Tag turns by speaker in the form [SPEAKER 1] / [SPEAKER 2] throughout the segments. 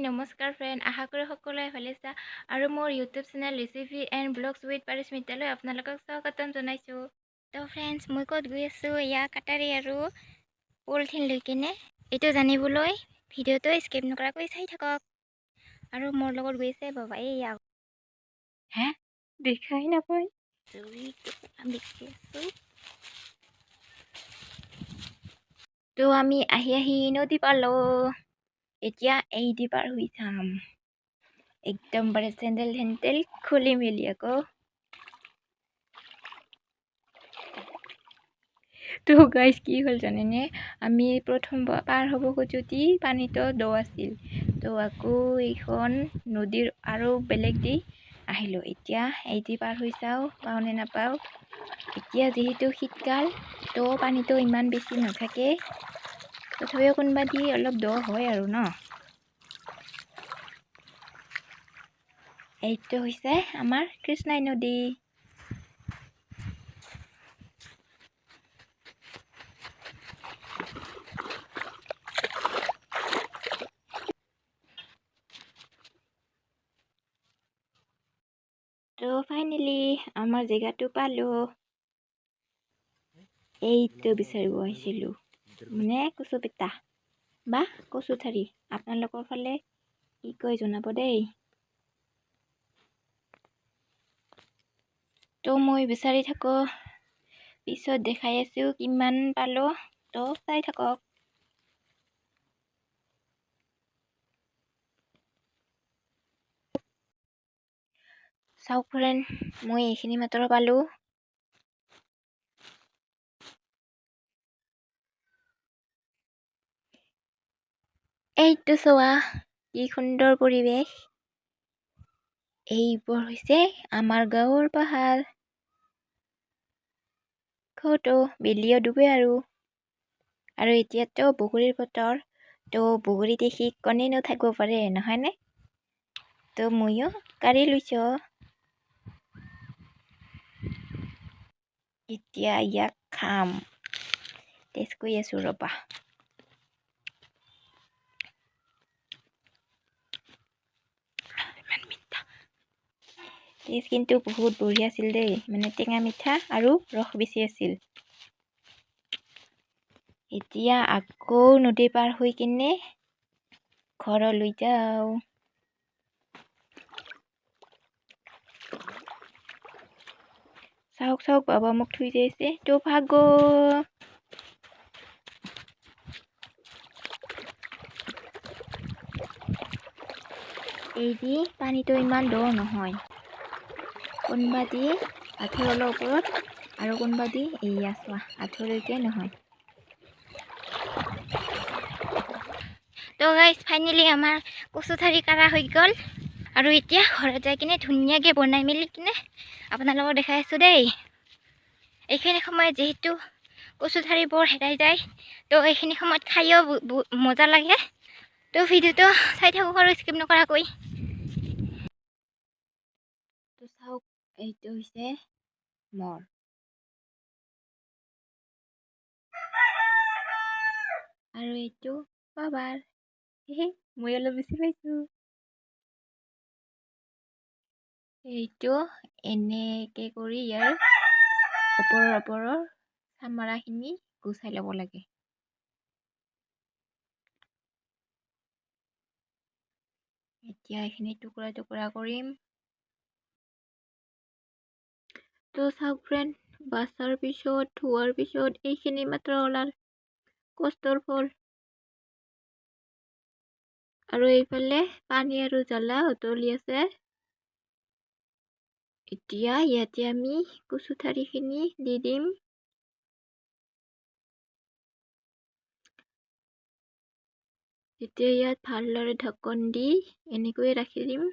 [SPEAKER 1] নমস্কাৰ ফ্ৰেণ্ড, আশা কৰোঁ সকলোৱে ভালে আছে আৰু মোৰ YouTube channel recipe and vlogs with পাৰিস্মিতালৈ আপোনালোকক স্বাগতম জনাইছোঁ। তো ফ্ৰেণ্ডছ, মই ক'ত গৈ আছোঁ এয়া কাটাৰী আৰু পলিথিন লৈ কিনে এইটো জানিবলৈ ভিডিঅ'টো স্কিপ নকৰাকৈ চাই থাকক। আৰু মোৰ লগত গৈ আছে বাবা এইয়া হে দেখাই নাপায় দেখি আছোঁ। তো আমি আহি নদী পালোঁ। এতিয়া এই দি পাৰ হৈ যাম একদম বাৰে চেণ্ডেল হেণ্ডেল খুলি মেলি আকৌ। তো গাইজ কি হ'ল জানেনে, আমি প্ৰথম পাৰ হ'ব খোজোঁতে পানীটো দ আছিল, তো আকৌ এইখন নদীৰ আৰু বেলেগ দি আহিলোঁ। এতিয়া এই দি পাৰ হৈ যাওঁ পাওঁ নে নাপাওঁ। এতিয়া যিহেতু শীতকাল, তো পানীটো ইমান বেছি নাথাকে, তথাপিও কোনোবা দি অলপ দ হয় আৰু ন। এইটো হৈছে আমাৰ কৃষ্ণাই নদী। তো ফাইনেলি আমাৰ জেগাটো পালোঁ। এইটো বিচাৰিব আহিছিলোঁ, মানে কচুপেটা বা কচুঠাৰি, আপোনালোকৰ ফালে কি কয় জনাব দেই। তো মই বিচাৰি থাকোঁ, পিছত দেখাই আছোঁ কিমান পালোঁ, তো চাই থাকক। চাওক ফ্ৰেণ্ড, মই এইখিনি মাত্ৰ পালোঁ। এইটো চোৱা কি সুন্দৰ পৰিৱেশ। এইবোৰ হৈছে আমাৰ গাঁৱৰ পাহাৰ। কতো বেলিও ডুবে আৰু এতিয়াতো বগৰীৰ বতৰ, তো বগৰী দেখি কোনে নাথাকিব পাৰে নহয়নে। তো ময়ো কাঢ়ি লৈছোঁ। এতিয়া ইয়াক খাম, টেষ্ট কৰি আছোঁ ৰ'বা। টেষ্ট কিন্তু বহুত বঢ়িয়া আছিল দেই, মানে টেঙা মিঠা আৰু ৰস বেছি আছিল। এতিয়া আকৌ নদী পাৰ হৈ কিনে ঘৰলৈ যাওঁ। চাওক চাওক বাবা মোক থৈ যাইছে, তো ভাগো। এই দি পানীটো ইমান দ নহয়, কোনোবা দি আঁঠুৰ অলপ ওপৰত আৰু কোনোবা দি এইয়া চোৱা আঁঠুলৈকে নহয়। তো গাইজ ফাইনেলি আমাৰ কচুঠাৰি কাঢ়া হৈ গ'ল আৰু এতিয়া ঘৰত যাই কিনে ধুনীয়াকৈ বনাই মেলি কিনে আপোনালোকক দেখাই আছোঁ দেই। এইখিনি সময়ত যিহেতু কচুঠাৰি বৰ হেৰাই যায়, তো এইখিনি সময়ত খায়ো মজা লাগে। তো ভিডিঅ'টো চাই থাকক আৰু স্কিপ নকৰাকৈ। তো চাওক, এইটো হৈছে মোৰ আৰু এইটো বাবাৰ। মই অলপ বেছি পাইছোঁ। এইটো এনেকে কৰি ইয়াৰ ওপৰৰ চামৰাখিনি গুচাই ল'ব লাগে। এতিয়া এইখিনি টুকুৰা টুকুৰা কৰিম। তো চাওক ফ্ৰেণ্ড, বাছাৰ পিছত ধোৱাৰ পিছত এইখিনি মাত্ৰ ওলাল কষ্টৰ ফল। আৰু এইফালে পানী আৰু জ্বালা উতলি আছে। এতিয়া ইয়াতে আমি কচুঠাৰিখিনি দি দিম। এতিয়া ইয়াত ভালদৰে ঢাকন দি এনেকৈয়ে ৰাখি দিম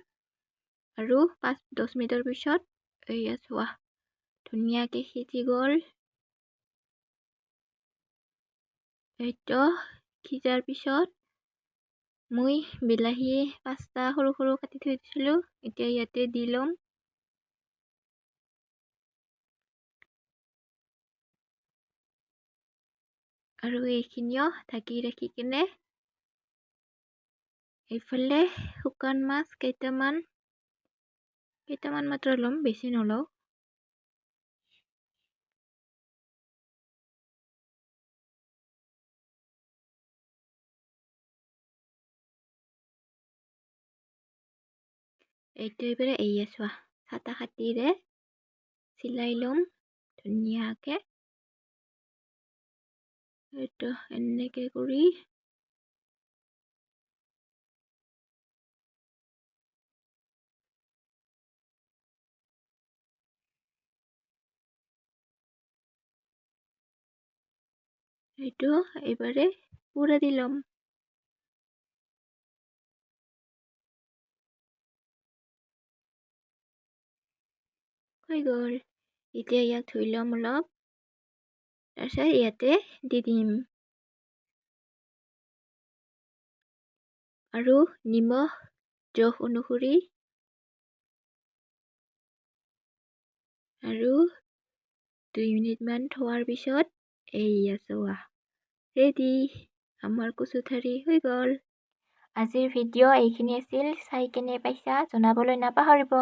[SPEAKER 1] আৰু 5-10 মিনিটৰ পিছত এয়া চোৱা ধুনীয়াকৈ সিজি গ'ল। এইটো সিজাৰ পিছত মই বিলাহী 5টা সৰু সৰু কাটি থৈ দিছিলোঁ, এতিয়া ইয়াতে দি ল'ম। আৰু এইখিনিও ঢাকি ৰাখি কিনে এইফালে শুকান মাছ কেইটামান মাত্ৰ ল'ম, বেছি নলওঁ। এইটো এইবাৰে চোৱা চাটা খাটিৰে চিলাই ল'ম ধুনীয়াকে। এইটো এনেকে কৰি এইটো এইবাৰে পুৰা দি ল'ম। হৈ গ'ল। এতিয়া ইয়াক ধুই ল'ম অলপ, তাৰপিছত ইয়াতে দি দিম আৰু নিমখ জোখ অনুসৰি আৰু 2 মিনিটমান থোৱাৰ পিছত চোৱা ৰেডি, আমাৰ কচু ঠাৰি হৈ গ'ল। আজিৰ ভিডিঅ' এইখিনি আছিল। চাই কেনে পাইছা জনাবলৈ নাপাহৰিব।